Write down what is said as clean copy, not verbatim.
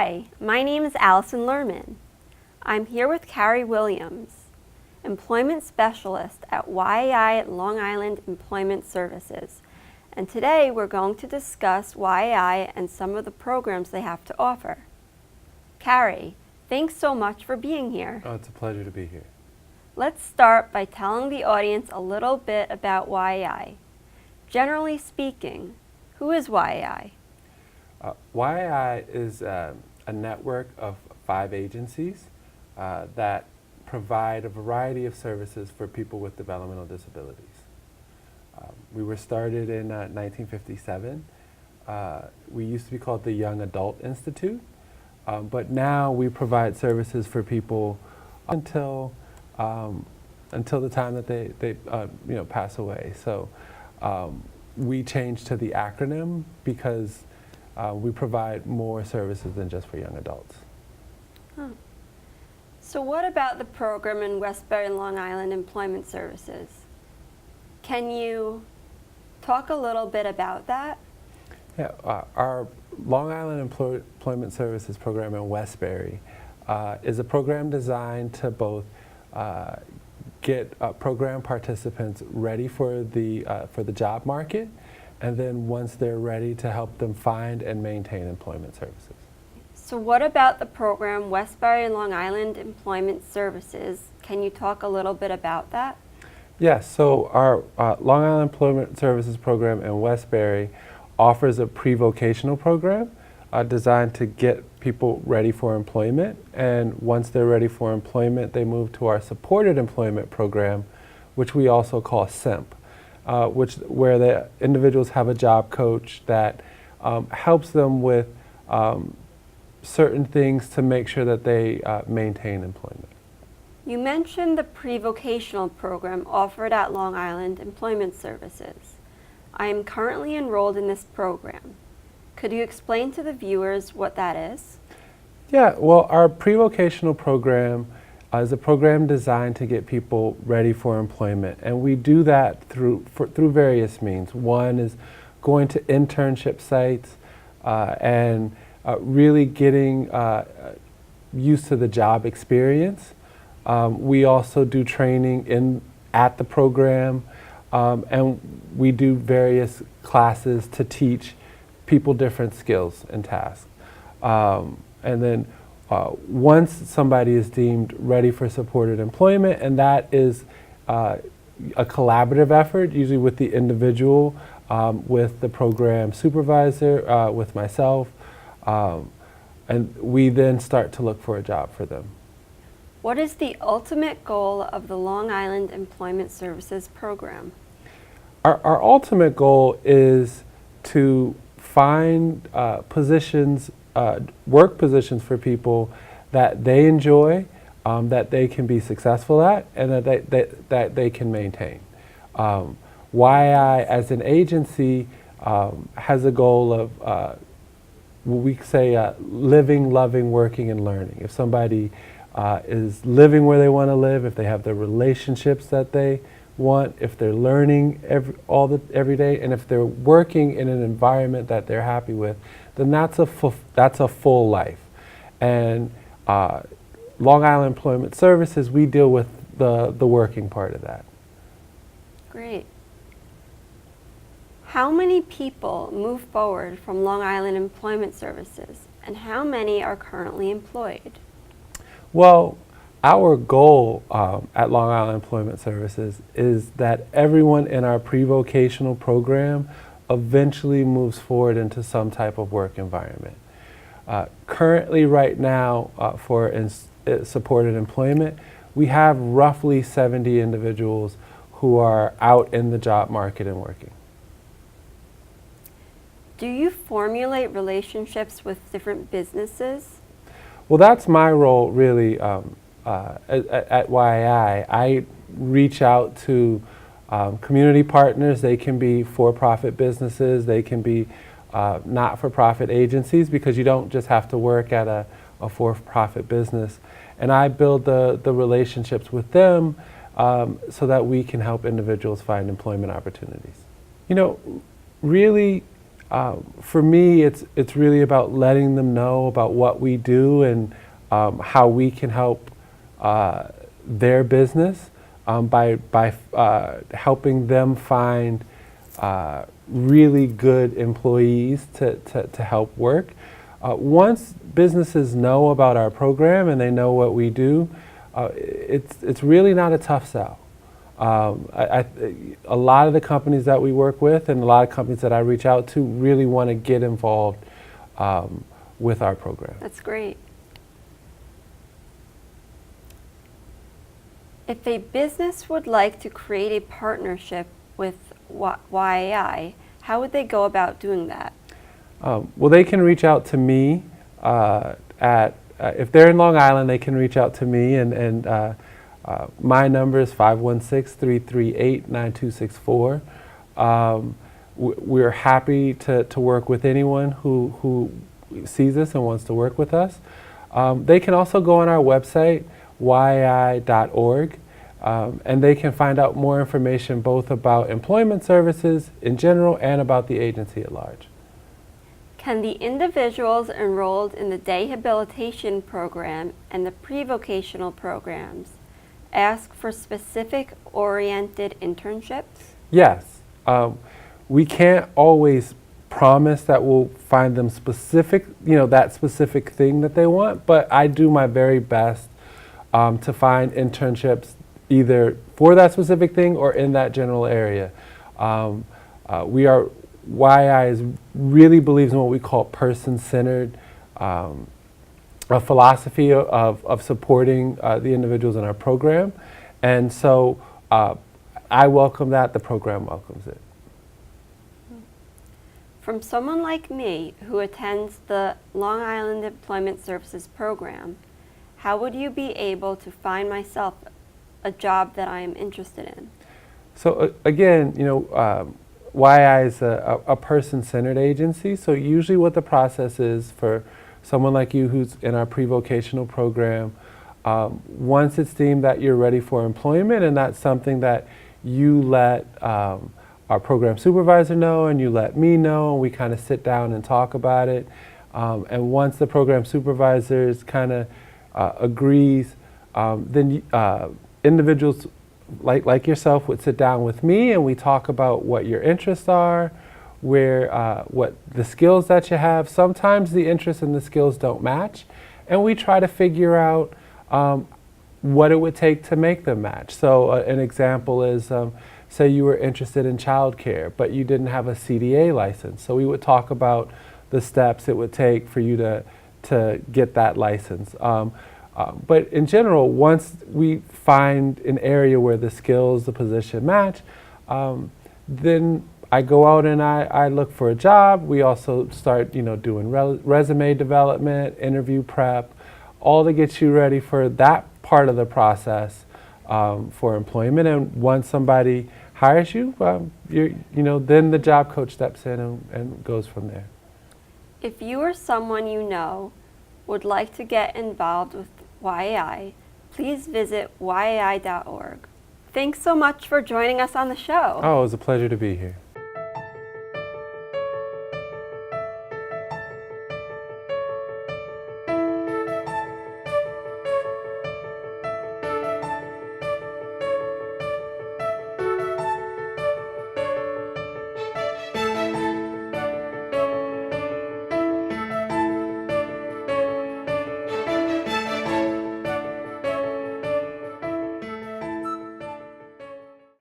Hi, my name is Alison Lerman. I'm here with Cary Williams, Employment Specialist at YAI Long Island Employment Services. And today we're going to discuss YAI and some of the programs they have to offer. Cary, thanks so much for being here. Oh, it's a pleasure to be here. Let's start by telling the audience a little bit about YAI. Generally speaking, who is YAI? YAI is a network of 5 agencies that provide a variety of services for people with developmental disabilities. We were started in 1957. We used to be called the Young Adult Institute, but now we provide services for people until the time that they pass away. So we changed to the acronym because we provide more services than just for young adults. Huh. So what about the program in Westbury and Long Island Employment Services? Can you talk a little bit about that? Yeah, our Long Island Employment Services program in Westbury is a program designed to both get program participants ready for the job market, and then once they're ready, to help them find and maintain employment services. So what about the program Westbury and Long Island Employment Services? Can you talk a little bit about that? Yes, so our Long Island Employment Services program in Westbury offers a pre-vocational program designed to get people ready for employment, and once they're ready for employment, they move to our supported employment program, which we also call SIMP. Where the individuals have a job coach that helps them with certain things to make sure that they maintain employment. You mentioned the pre-vocational program offered at Long Island Employment Services. I am currently enrolled in this program. Could you explain to the viewers what that is? Yeah, well, our pre-vocational program is a program designed to get people ready for employment, and we do that through various means. One is going to internship sites and really getting used to the job experience. We also do training at the program, and we do various classes to teach people different skills and tasks. And then once somebody is deemed ready for supported employment, and that is a collaborative effort, usually with the individual, with the program supervisor, with myself, and we then start to look for a job for them. What is the ultimate goal of the Long Island Employment Services program? Our ultimate goal is to find positions, work positions for people that they enjoy, that they can be successful at, and that they can maintain. YAI as an agency has a goal of, we say, living, loving, working, and learning. If somebody is living where they want to live, if they have the relationships that they want, if they're learning every day, and if they're working in an environment that they're happy with, then that's a full life. And Long Island Employment Services, we deal with the working part of that. Great. How many people move forward from Long Island Employment Services, and how many are currently employed? Well, our goal at Long Island Employment Services is that everyone in our pre-vocational program eventually moves forward into some type of work environment. Currently, right now, for supported employment, we have roughly 70 individuals who are out in the job market and working. Do you formulate relationships with different businesses? Well, that's my role, really. At YAI, I reach out to community partners. They can be for-profit businesses, they can be not-for-profit agencies, because you don't just have to work at a for-profit business. And I build the relationships with them so that we can help individuals find employment opportunities. You know, really, For me, it's really about letting them know about what we do and how we can help their business by helping them find really good employees to help work. Once businesses know about our program and they know what we do, it's really not a tough sell. A lot of the companies that we work with and a lot of companies that I reach out to really want to get involved with our program. That's great. If a business would like to create a partnership with YAI, how would they go about doing that? Well, they can reach out to me if they're in Long Island, they can reach out to me, and my number is 516-338-9264. We're happy to work with anyone who sees us and wants to work with us. They can also go on our website, YAI.org, and they can find out more information both about employment services in general and about the agency at large. Can the individuals enrolled in the Dayhabilitation program and the pre-vocational programs ask for specific oriented internships? Yes. We can't always promise that we'll find them specific, that specific thing that they want, but I do my very best to find internships either for that specific thing or in that general area. YAI really believes in what we call person-centered, a philosophy of supporting the individuals in our program. And so I welcome that, the program welcomes it. From someone like me who attends the Long Island Employment Services program, how would you be able to find myself a job that I am interested in? So again, YAI is a person-centered agency, so usually what the process is for someone like you who's in our pre-vocational program, once it's deemed that you're ready for employment and that's something that you let our program supervisor know and you let me know, and we kind of sit down and talk about it. And once the program supervisor kind of agrees, then individuals like yourself would sit down with me and we talk about what your interests are, what the skills that you have. Sometimes the interests and the skills don't match, and we try to figure out what it would take to make them match. So an example is, say you were interested in childcare, but you didn't have a CDA license. So we would talk about the steps it would take for you to get that license. But in general, once we find an area where the skills, the position match, then I go out and I look for a job. We also start, doing resume development, interview prep, all to get you ready for that part of the process for employment. And once somebody hires you, then the job coach steps in and goes from there. If you or someone you know would like to get involved with YAI, please visit YAI.org. Thanks so much for joining us on the show. Oh, it was a pleasure to be here.